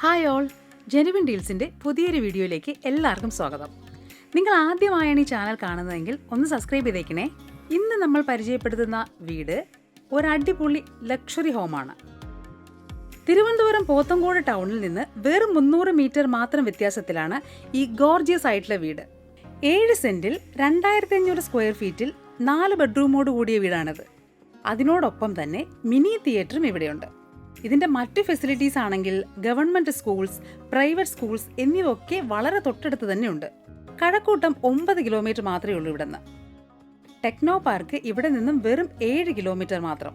Hi all, genuine ഡീൽസിൻ്റെ പുതിയൊരു വീഡിയോയിലേക്ക് എല്ലാവർക്കും സ്വാഗതം. നിങ്ങൾ ആദ്യമായാണ് ഈ ചാനൽ കാണുന്നതെങ്കിൽ ഒന്ന് സബ്സ്ക്രൈബ് ചെയ്തേക്കണേ. ഇന്ന് നമ്മൾ പരിചയപ്പെടുത്തുന്ന വീട് ഒരു അടിപൊളി ലക്ഷറി ഹോമാണ്. തിരുവനന്തപുരം പോത്തങ്കോട് ടൗണിൽ നിന്ന് വെറും 300 മീറ്റർ മാത്രം വ്യത്യാസത്തിലാണ് ഈ ഗോർജിയസ് ആയിട്ടുള്ള വീട്. 7 സെന്റിൽ 2500 സ്ക്വയർ ഫീറ്റിൽ 4 ബെഡ്റൂമോട് കൂടിയ വീടാണിത്. അതിനോടൊപ്പം തന്നെ മിനി തിയേറ്ററും ഇവിടെയുണ്ട്. ഇതിൻ്റെ മറ്റ് ഫെസിലിറ്റീസ് ആണെങ്കിൽ ഗവൺമെൻറ് സ്കൂൾസ്, പ്രൈവറ്റ് സ്കൂൾസ് എന്നിവയൊക്കെ വളരെ തൊട്ടടുത്ത് തന്നെയുണ്ട്. കഴക്കൂട്ടം 9 കിലോമീറ്റർ മാത്രമേ ഉള്ളൂ ഇവിടുന്ന്. ടെക്നോ പാർക്ക് ഇവിടെ നിന്നും വെറും 7 കിലോമീറ്റർ മാത്രം.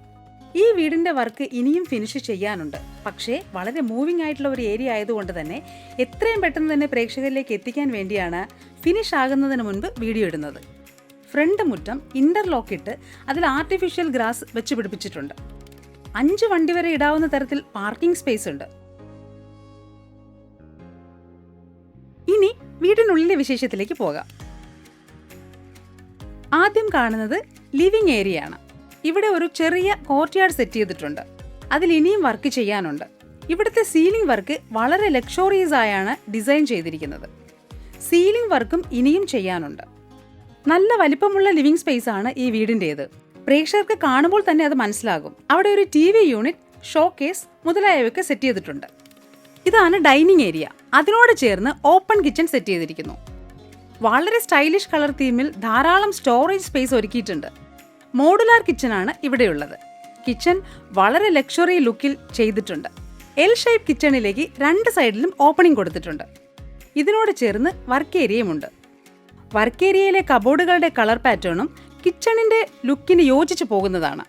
ഈ വീടിൻ്റെ വർക്ക് ഇനിയും ഫിനിഷ് ചെയ്യാനുണ്ട്. പക്ഷേ വളരെ മൂവിംഗ് ആയിട്ടുള്ള ഒരു ഏരിയ ആയതുകൊണ്ട് തന്നെ എത്രയും പെട്ടെന്ന് തന്നെ പ്രേക്ഷകരിലേക്ക് എത്തിക്കാൻ വേണ്ടിയാണ് ഫിനിഷ് ആകുന്നതിന് മുൻപ് വീഡിയോ ഇടുന്നത്. ഫ്രണ്ട് മുറ്റം ഇന്റർലോക്ക് ഇട്ട് അതിൽ ആർട്ടിഫിഷ്യൽ ഗ്രാസ് വെച്ച് പിടിപ്പിച്ചിട്ടുണ്ട്. 5 വണ്ടി വരെ ഇടാവുന്ന തരത്തിൽ പാർക്കിംഗ് സ്പേസ് ഉണ്ട്. ഇനി വീടിനുള്ളിലെ വിശേഷത്തിലേക്ക് പോകാം. ആദ്യം കാണുന്നത് ലിവിംഗ് ഏരിയ ആണ്. ഇവിടെ ഒരു ചെറിയ കോർട്ട്യാർഡ് സെറ്റ് ചെയ്തിട്ടുണ്ട്. അതിൽ ഇനിയും വർക്ക് ചെയ്യാനുണ്ട്. ഇവിടുത്തെ സീലിംഗ് വർക്ക് വളരെ ലക്ഷറിയസ് ആയാണ് ഡിസൈൻ ചെയ്തിരിക്കുന്നത്. സീലിംഗ് വർക്കും ഇനിയും ചെയ്യാനുണ്ട്. നല്ല വലിപ്പമുള്ള ലിവിംഗ് സ്പേസ് ആണ് ഈ വീടിൻ്റേത്. പ്രേക്ഷകർക്ക് കാണുമ്പോൾ തന്നെ അത് മനസ്സിലാകും. അവിടെ ഒരു TV യൂണിറ്റ്, ഷോക്കേസ് മുതലായവയൊക്കെ സെറ്റ് ചെയ്തിട്ടുണ്ട്. ഇതാണ് ഡൈനിങ് ഏരിയ. അതിനോട് ചേർന്ന് ഓപ്പൺ കിച്ചൺ സെറ്റ് ചെയ്തിരിക്കുന്നു. വളരെ സ്റ്റൈലിഷ് കളർ തീമിൽ ധാരാളം സ്റ്റോറേജ് സ്പേസ് ഒരുക്കിയിട്ടുണ്ട്. മോഡുലാർ കിച്ചണാണ് ഇവിടെയുള്ളത്. കിച്ചൺ വളരെ ലക്ഷറി ലുക്കിൽ ചെയ്തിട്ടുണ്ട്. എൽ ഷേപ്പ് കിച്ചണിലേക്ക് 2 സൈഡിലും ഓപ്പണിംഗ് കൊടുത്തിട്ടുണ്ട്. ഇതിനോട് ചേർന്ന് വർക്ക് ഏരിയയുമുണ്ട്. വർക്ക് ഏരിയയിലെ കബോർഡുകളുടെ കളർ പാറ്റേണും കിച്ചണിന്റെ ലുക്കിന് യോജിച്ചു പോകുന്നതാണ്.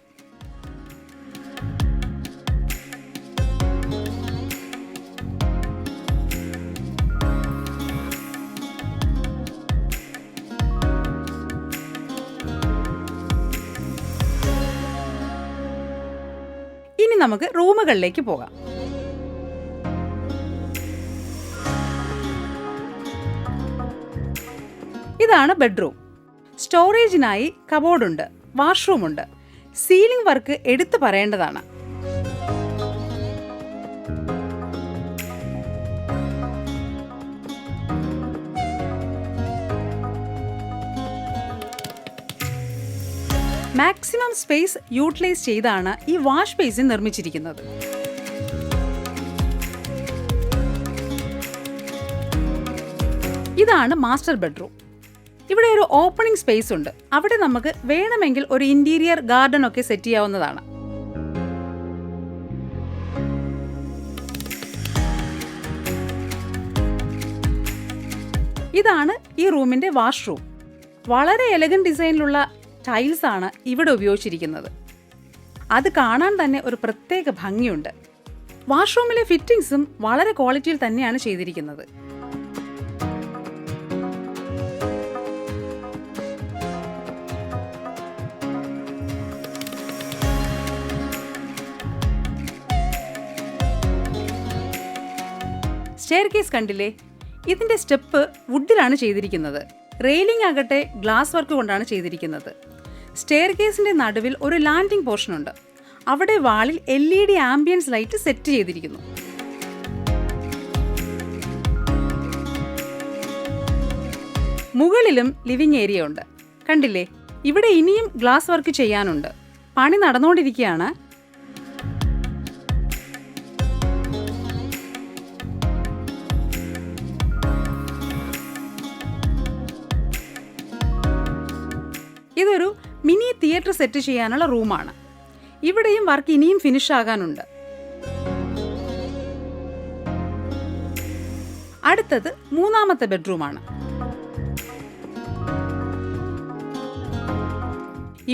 ഇനി നമുക്ക് റൂമുകളിലേക്ക് പോകാം. ഇതാണ് ബെഡ്റൂം. സ്റ്റോറേജിനായി കബോർഡുണ്ട്, വാഷ്റൂമുണ്ട്. സീലിംഗ് വർക്ക് എടുത്തു പറയേണ്ടതാണ്. മാക്സിമം സ്പേസ് യൂട്ടിലൈസ് ചെയ്താണ് ഈ വാഷ് ബേസിൻ നിർമ്മിച്ചിരിക്കുന്നത്. ഇതാണ് മാസ്റ്റർ ബെഡ്റൂം. ഇവിടെ ഒരു ഓപ്പണിംഗ് സ്പേസ് ഉണ്ട്. അവിടെ നമുക്ക് വേണമെങ്കിൽ ഒരു ഇന്റീരിയർ ഗാർഡൻ ഒക്കെ സെറ്റ് ചെയ്യാവുന്നതാണ്. ഇതാണ് ഈ റൂമിന്റെ വാഷ്റൂം. വളരെ എലഗന്റ് ഡിസൈനിലുള്ള ടൈൽസ് ആണ് ഇവിടെ ഉപയോഗിച്ചിരിക്കുന്നത്. അത് കാണാൻ തന്നെ ഒരു പ്രത്യേക ഭംഗിയുണ്ട്. വാഷ്റൂമിലെ ഫിറ്റിംഗ്സും വളരെ ക്വാളിറ്റിയിൽ തന്നെയാണ് ചെയ്തിരിക്കുന്നത്. സ്റ്റെയർകേസ് കണ്ടില്ലേ? ഇതിന്റെ സ്റ്റെപ്പ് വുഡിലാണ് ചെയ്തിരിക്കുന്നത്. റെയിലിംഗ് ആകട്ടെ ഗ്ലാസ് വർക്ക് കൊണ്ടാണ് ചെയ്തിരിക്കുന്നത്. സ്റ്റെയർകേസിന്റെ നടുവിൽ ഒരു ലാൻഡിംഗ് പോർഷൻ ഉണ്ട്. അവിടെ വാളിൽ LED ആംബിയൻസ് ലൈറ്റ് സെറ്റ് ചെയ്തിരിക്കുന്നു. മുകളിലും ലിവിംഗ് ഏരിയ ഉണ്ട്. കണ്ടില്ലേ? ഇവിടെ ഇനിയും ഗ്ലാസ് വർക്ക് ചെയ്യാനുണ്ട്. പണി നടന്നുകൊണ്ടിരിക്കുകയാണ്. ഇതൊരു മിനി തിയേറ്റർ സെറ്റ് ചെയ്യാനുള്ള റൂമാണ്. ഇവിടെയും വർക്ക് ഇനിയും ഫിനിഷ് ആകാനുണ്ട്. അടുത്തത് 3ാമത്തെ ബെഡ്റൂമാണ്.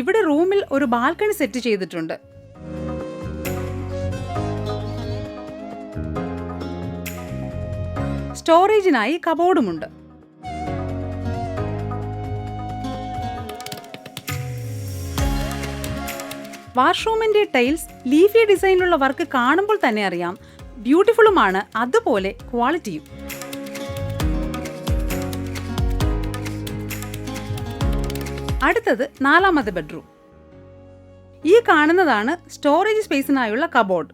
ഇവിടെ റൂമിൽ ഒരു ബാൽക്കണി സെറ്റ് ചെയ്തിട്ടുണ്ട്. സ്റ്റോറേജിനായി കബോർഡുമുണ്ട്. വാഷ്റൂമിന്റെ ടൈൽസ് ലീഫി ഡിസൈനിലുള്ള വർക്ക് കാണുമ്പോൾ തന്നെ അറിയാം ബ്യൂട്ടിഫുള്ളുമാണ്, അതുപോലെ ക്വാളിറ്റിയും. അടുത്തത് 4ാമത്തെ ബെഡ്റൂം. ഈ കാണുന്നതാണ് സ്റ്റോറേജ് സ്പേസിനായുള്ള കബോർഡ്.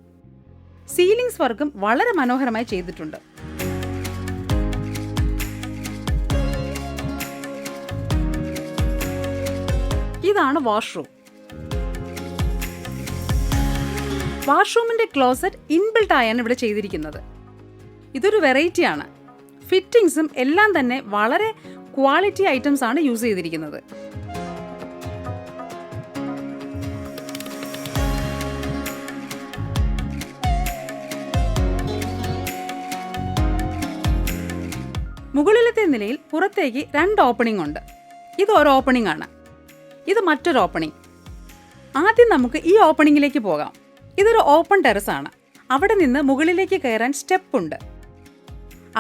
സീലിംഗ്സ് വർക്കും വളരെ മനോഹരമായി ചെയ്തിട്ടുണ്ട്. ഇതാണ് വാഷ്റൂം. വാഷ്റൂമിന്റെ ക്ലോസറ്റ് ഇൻബിൽട്ട് ആയാണ് ഇവിടെ ചെയ്തിരിക്കുന്നത്. ഇതൊരു വെറൈറ്റിയാണ്. ഫിറ്റിംഗ്സും എല്ലാം തന്നെ വളരെ ക്വാളിറ്റി ഐറ്റംസ് ആണ് യൂസ് ചെയ്തിരിക്കുന്നത്. മുകളിലത്തെ നിലയിൽ പുറത്തേക്ക് 2 ഓപ്പണിംഗ് ഉണ്ട്. ഇത് ഒരു ഓപ്പണിംഗ് ആണ്, ഇത് മറ്റൊരു ഓപ്പണിംഗ്. ആദ്യം നമുക്ക് ഈ ഓപ്പണിംഗിലേക്ക് പോകാം. ഇതൊരു ഓപ്പൺ ടെറസ് ആണ്. അവിടെ നിന്ന് മുകളിലേക്ക് കയറാൻ സ്റ്റെപ്പ് ഉണ്ട്.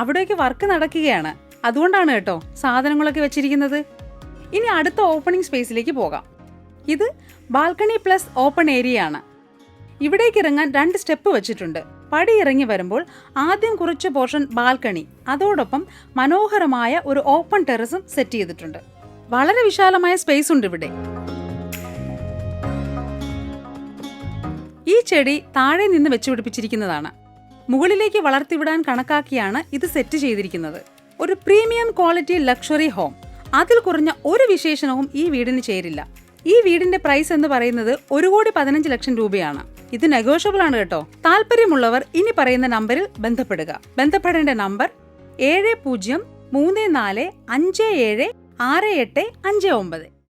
അവിടേക്ക് വർക്ക് നടക്കുകയാണ്, അതുകൊണ്ടാണ് കേട്ടോ സാധനങ്ങളൊക്കെ വെച്ചിരിക്കുന്നത്. ഇനി അടുത്ത ഓപ്പണിംഗ് സ്പേസിലേക്ക് പോകാം. ഇത് ബാൽക്കണി പ്ലസ് ഓപ്പൺ ഏരിയ ആണ്. ഇവിടേക്ക് ഇറങ്ങാൻ 2 സ്റ്റെപ്പ് വെച്ചിട്ടുണ്ട്. പടി ഇറങ്ങി വരുമ്പോൾ ആദ്യം കുറച്ച് പോർഷൻ ബാൽക്കണി, അതോടൊപ്പം മനോഹരമായ ഒരു ഓപ്പൺ ടെറസും സെറ്റ് ചെയ്തിട്ടുണ്ട്. വളരെ വിശാലമായ സ്പേസ് ഉണ്ട് ഇവിടെ. ഈ ചെടി താഴെ നിന്ന് വെച്ചുപിടിപ്പിച്ചിരിക്കുന്നതാണ്. മുകളിലേക്ക് വളർത്തിവിടാൻ കണക്കാക്കിയാണ് ഇത് സെറ്റ് ചെയ്തിരിക്കുന്നത്. ഒരു പ്രീമിയം ക്വാളിറ്റി ലക്ഷറി ഹോം. അതിൽ കുറഞ്ഞ ഒരു വിശേഷണവും ഈ വീടിന് ചേരില്ല. ഈ വീടിന്റെ പ്രൈസ് എന്ന് പറയുന്നത് 1,15,00,000 രൂപയാണ്. ഇത് നെഗോഷ്യബിൾ ആണ് കേട്ടോ. താല്പര്യമുള്ളവർ ഇനി പറയുന്ന നമ്പറിൽ ബന്ധപ്പെടുക. ബന്ധപ്പെടേണ്ട നമ്പർ 7034576859.